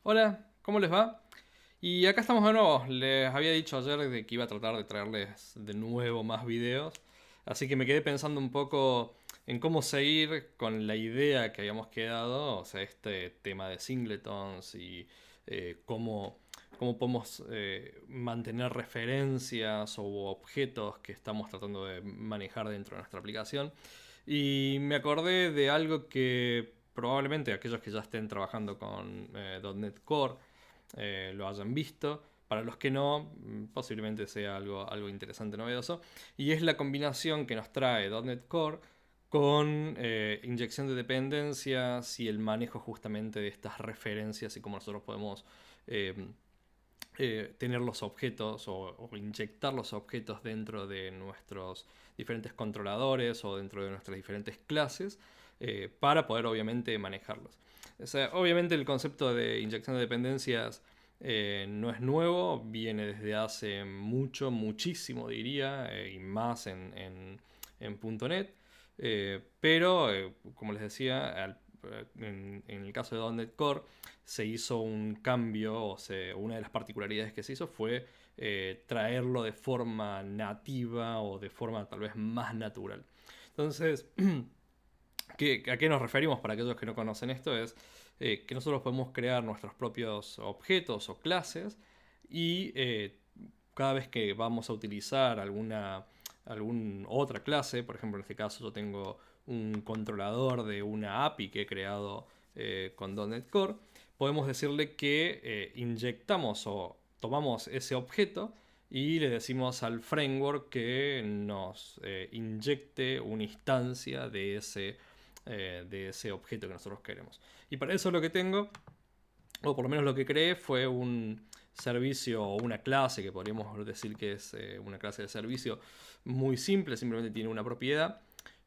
Hola, ¿cómo les va? Y acá estamos de nuevo. Les había dicho ayer de que iba a tratar de traerles de nuevo más videos. Así que me quedé pensando un poco en cómo seguir con la idea que habíamos quedado. O sea, este tema de singletons y cómo podemos mantener referencias o objetos que estamos tratando de manejar dentro de nuestra aplicación. Y me acordé de algo que probablemente aquellos que ya estén trabajando con .NET Core lo hayan visto. Para los que no, posiblemente sea algo interesante, novedoso. Y es la combinación que nos trae .NET Core con inyección de dependencias y el manejo justamente de estas referencias y cómo nosotros podemos eh, tener los objetos o inyectar los objetos dentro de nuestros diferentes controladores o dentro de nuestras diferentes clases para poder obviamente manejarlos. O sea, obviamente el concepto de inyección de dependencias no es nuevo, viene desde hace mucho, muchísimo diría, y más en .NET, pero como les decía, en el caso de .NET Core se hizo un cambio, o sea, una de las particularidades que se hizo fue traerlo de forma nativa o de forma tal vez más natural. Entonces, ¿a qué nos referimos para aquellos que no conocen esto? Es que nosotros podemos crear nuestros propios objetos o clases y cada vez que vamos a utilizar alguna otra clase, por ejemplo en este caso yo tengo un controlador de una API que he creado con .NET Core, podemos decirle que inyectamos o tomamos ese objeto y le decimos al framework que nos inyecte una instancia de ese objeto que nosotros queremos. Y para eso lo que tengo, o por lo menos lo que creé, fue un servicio o una clase, que podríamos decir que es una clase de servicio muy simple, simplemente tiene una propiedad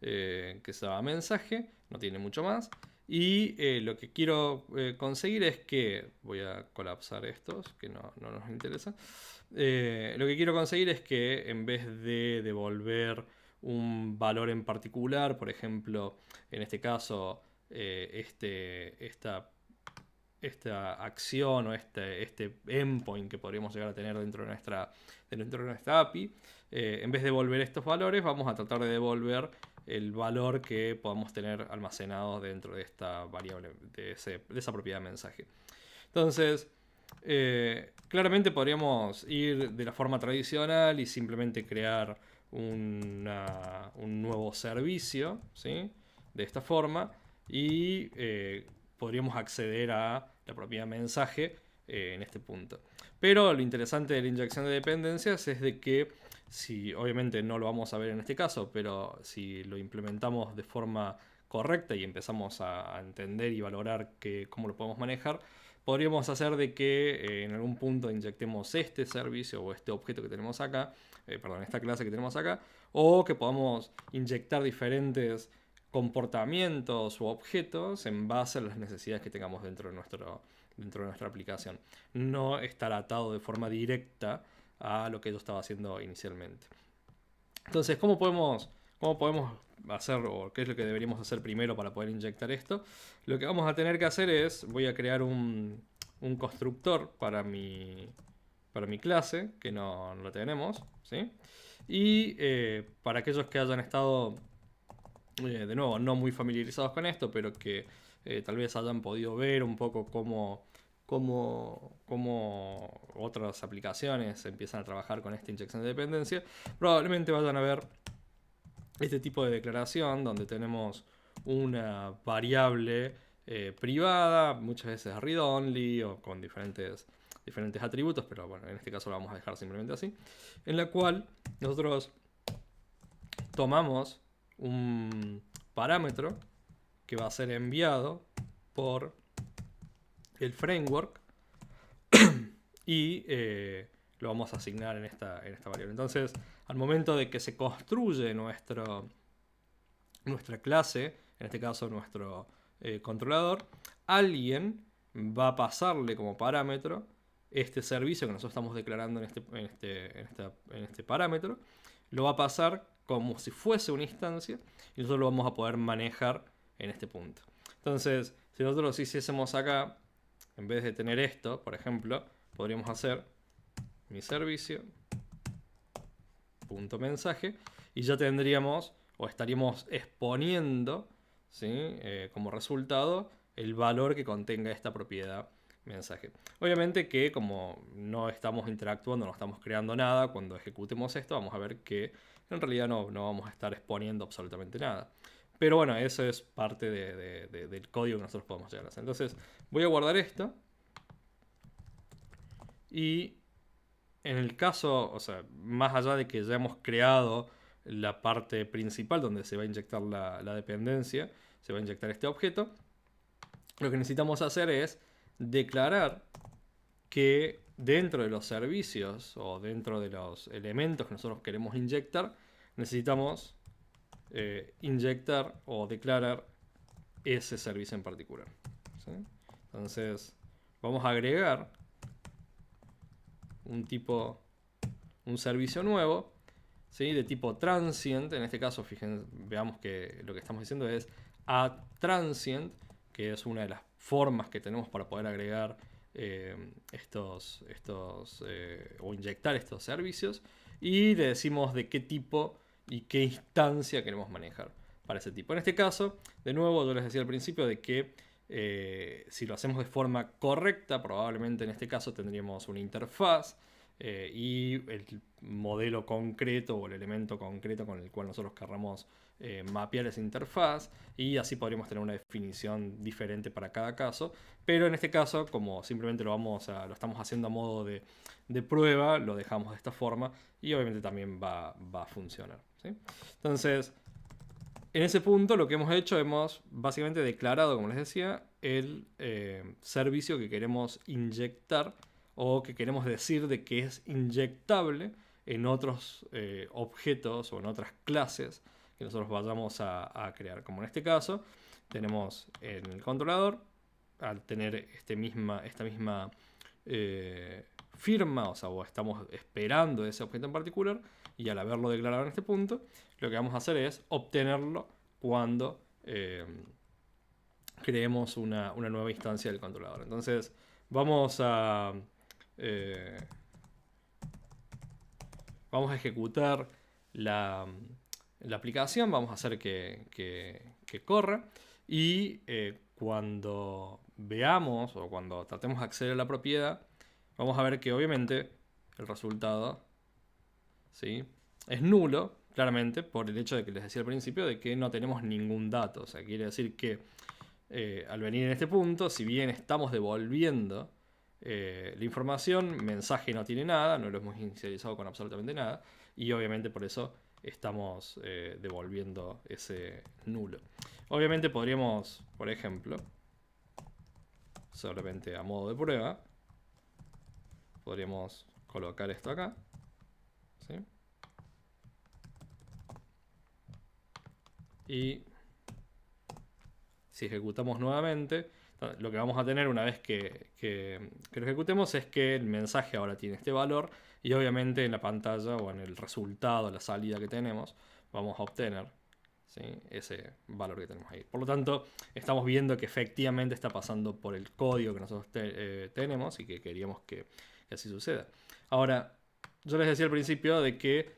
que se llama mensaje, no tiene mucho más. Y lo que quiero conseguir es que, voy a colapsar estos, que no nos interesa. Lo que quiero conseguir es que en vez de devolver un valor en particular, por ejemplo, en este caso, esta acción o este endpoint que podríamos llegar a tener dentro de nuestra API, en vez de devolver estos valores, vamos a tratar de devolver el valor que podamos tener almacenado dentro de esta variable, de esa propiedad mensaje. Entonces, claramente podríamos ir de la forma tradicional y simplemente crear un nuevo servicio, ¿sí? De esta forma y podríamos acceder a la propiedad mensaje en este punto. Pero lo interesante de la inyección de dependencias es de que, si obviamente no lo vamos a ver en este caso, pero si lo implementamos de forma correcta y empezamos a entender y valorar cómo lo podemos manejar, podríamos hacer de que en algún punto inyectemos este servicio o este objeto que tenemos acá, perdón, esta clase que tenemos acá, o que podamos inyectar diferentes comportamientos u objetos en base a las necesidades que tengamos dentro de nuestra aplicación. No estar atado de forma directa a lo que yo estaba haciendo inicialmente. Entonces, cómo podemos hacer o qué es lo que deberíamos hacer primero para poder inyectar esto? Lo que vamos a tener que hacer es, voy a crear un constructor para mi clase, que no lo tenemos, ¿sí? Y para aquellos que hayan estado, de nuevo, no muy familiarizados con esto, pero que tal vez hayan podido ver un poco cómo otras aplicaciones empiezan a trabajar con esta inyección de dependencia, probablemente vayan a ver este tipo de declaración donde tenemos una variable privada, muchas veces read-only o con diferentes atributos, pero bueno, en este caso lo vamos a dejar simplemente así, en la cual nosotros tomamos un parámetro que va a ser enviado por el framework y lo vamos a asignar en esta variable. Entonces, al momento de que se construye nuestra clase, en este caso nuestro controlador, alguien va a pasarle como parámetro este servicio que nosotros estamos declarando en este parámetro, lo va a pasar como si fuese una instancia y nosotros lo vamos a poder manejar en este punto. Entonces, si nosotros hiciésemos acá en vez de tener esto, por ejemplo, podríamos hacer mi servicio punto mensaje y ya tendríamos o estaríamos exponiendo, ¿sí? Como resultado el valor que contenga esta propiedad mensaje. Obviamente que como no estamos interactuando, no estamos creando nada, cuando ejecutemos esto vamos a ver que en realidad no vamos a estar exponiendo absolutamente nada. Pero bueno, eso es parte del código que nosotros podemos llegar a hacer. Entonces voy a guardar esto y en el caso, o sea, más allá de que ya hemos creado la parte principal donde se va a inyectar la dependencia, se va a inyectar este objeto, lo que necesitamos hacer es declarar que dentro de los servicios o dentro de los elementos que nosotros queremos inyectar, necesitamos inyectar o declarar ese servicio en particular, ¿sí? Entonces vamos a agregar un servicio nuevo, ¿sí? De tipo transient. En este caso, fíjense, veamos que lo que estamos diciendo es add transient, que es una de las formas que tenemos para poder agregar o inyectar estos servicios, y le decimos de qué tipo y qué instancia queremos manejar para ese tipo. En este caso, de nuevo, yo les decía al principio de que si lo hacemos de forma correcta, probablemente en este caso tendríamos una interfaz y el modelo concreto o el elemento concreto con el cual nosotros querramos mapear esa interfaz, y así podríamos tener una definición diferente para cada caso. Pero en este caso, como simplemente lo estamos haciendo a modo de prueba, lo dejamos de esta forma y obviamente también va a funcionar, ¿sí? Entonces, en ese punto lo que hemos hecho, hemos básicamente declarado, como les decía, el servicio que queremos inyectar o que queremos decir de que es inyectable en otros objetos o en otras clases que nosotros vayamos a crear. Como en este caso, tenemos en el controlador, al tener esta misma firma, o estamos esperando ese objeto en particular, y al haberlo declarado en este punto, lo que vamos a hacer es obtenerlo cuando creemos una nueva instancia del controlador. Entonces vamos a ejecutar la aplicación, vamos a hacer que corra, y cuando veamos o cuando tratemos de acceder a la propiedad, vamos a ver que obviamente el resultado, ¿sí?, es nulo, claramente, por el hecho de que les decía al principio de que no tenemos ningún dato. O sea, quiere decir que al venir en este punto, si bien estamos devolviendo la información, mensaje no tiene nada, no lo hemos inicializado con absolutamente nada, y obviamente por eso estamos devolviendo ese nulo. Obviamente podríamos, por ejemplo, solamente a modo de prueba, podríamos colocar esto acá, ¿sí? Y si ejecutamos nuevamente, lo que vamos a tener una vez que lo ejecutemos es que el mensaje ahora tiene este valor, y obviamente en la pantalla o en el resultado, la salida que tenemos, vamos a obtener, ¿sí?, ese valor que tenemos ahí. Por lo tanto, estamos viendo que efectivamente está pasando por el código que nosotros tenemos y que queríamos que así suceda. Ahora, yo les decía al principio de que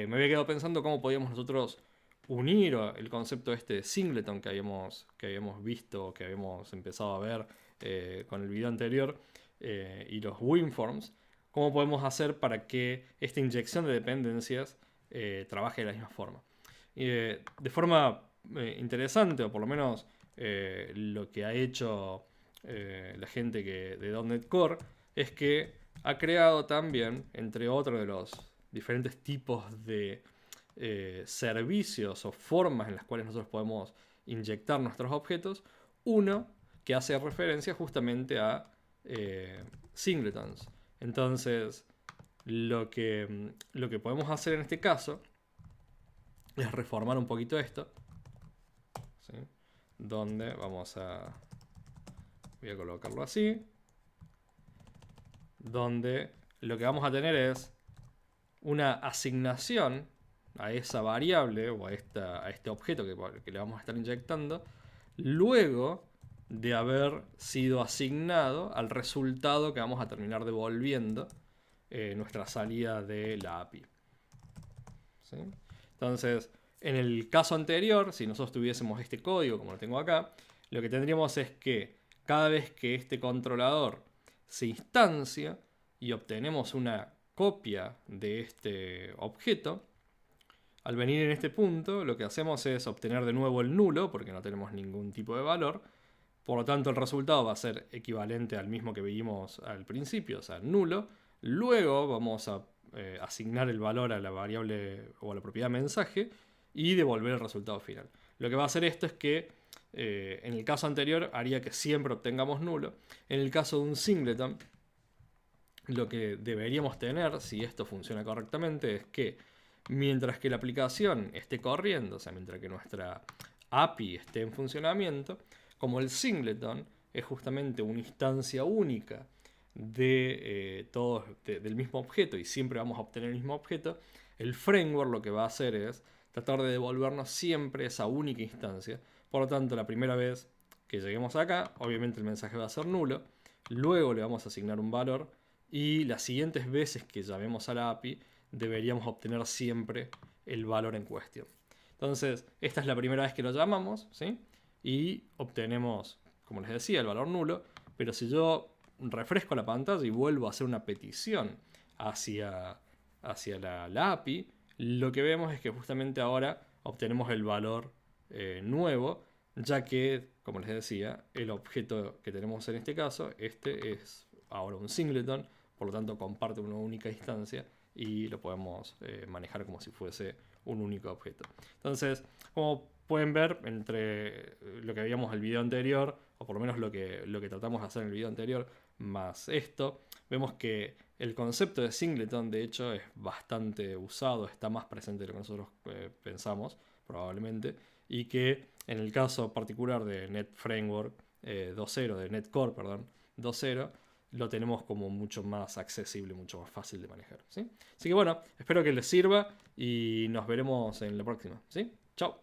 me había quedado pensando cómo podíamos nosotros unir el concepto este de singleton que habíamos visto, que habíamos empezado a ver con el video anterior, y los WinForms. ¿Cómo podemos hacer para que esta inyección de dependencias trabaje de la misma forma? De forma interesante, o por lo menos lo que ha hecho la gente de .NET Core, es que ha creado también, entre otros de los diferentes tipos de servicios o formas en las cuales nosotros podemos inyectar nuestros objetos, uno que hace referencia justamente a singletons. Entonces, lo que podemos hacer en este caso es reformar un poquito esto, ¿sí?, donde voy a colocarlo así, donde lo que vamos a tener es una asignación a esa variable o a este objeto que le vamos a estar inyectando, luego de haber sido asignado al resultado que vamos a terminar devolviendo nuestra salida de la API. ¿Sí? Entonces, en el caso anterior, si nosotros tuviésemos este código como lo tengo acá, lo que tendríamos es que cada vez que este controlador se instancia y obtenemos una copia de este objeto, al venir en este punto, lo que hacemos es obtener de nuevo el nulo, porque no tenemos ningún tipo de valor. Por lo tanto, el resultado va a ser equivalente al mismo que vimos al principio, o sea, nulo. Luego vamos a asignar el valor a la variable o a la propiedad mensaje y devolver el resultado final. Lo que va a hacer esto es que en el caso anterior haría que siempre obtengamos nulo. En el caso de un singleton, lo que deberíamos tener, si esto funciona correctamente, es que mientras que la aplicación esté corriendo, o sea, mientras que nuestra API esté en funcionamiento, como el singleton es justamente una instancia única de del mismo objeto y siempre vamos a obtener el mismo objeto, el framework lo que va a hacer es tratar de devolvernos siempre esa única instancia. Por lo tanto, la primera vez que lleguemos acá, obviamente el mensaje va a ser nulo, luego le vamos a asignar un valor y las siguientes veces que llamemos a la API deberíamos obtener siempre el valor en cuestión. Entonces, esta es la primera vez que lo llamamos, ¿sí? Y obtenemos, como les decía, el valor nulo, pero si yo refresco la pantalla y vuelvo a hacer una petición hacia la API, lo que vemos es que justamente ahora obtenemos el valor nuevo, ya que, como les decía, el objeto que tenemos en este caso, este es ahora un singleton, por lo tanto comparte una única instancia y lo podemos manejar como si fuese un único objeto. Entonces, como pueden ver, entre lo que veíamos en el video anterior, o por lo menos lo que tratamos de hacer en el video anterior, más esto, vemos que el concepto de singleton de hecho es bastante usado, está más presente de lo que nosotros pensamos, probablemente, y que en el caso particular de Net Framework 2.0, de Net Core, perdón, 2.0, lo tenemos como mucho más accesible, mucho más fácil de manejar, ¿sí? Así que bueno, espero que les sirva y nos veremos en la próxima, ¿sí? Chao.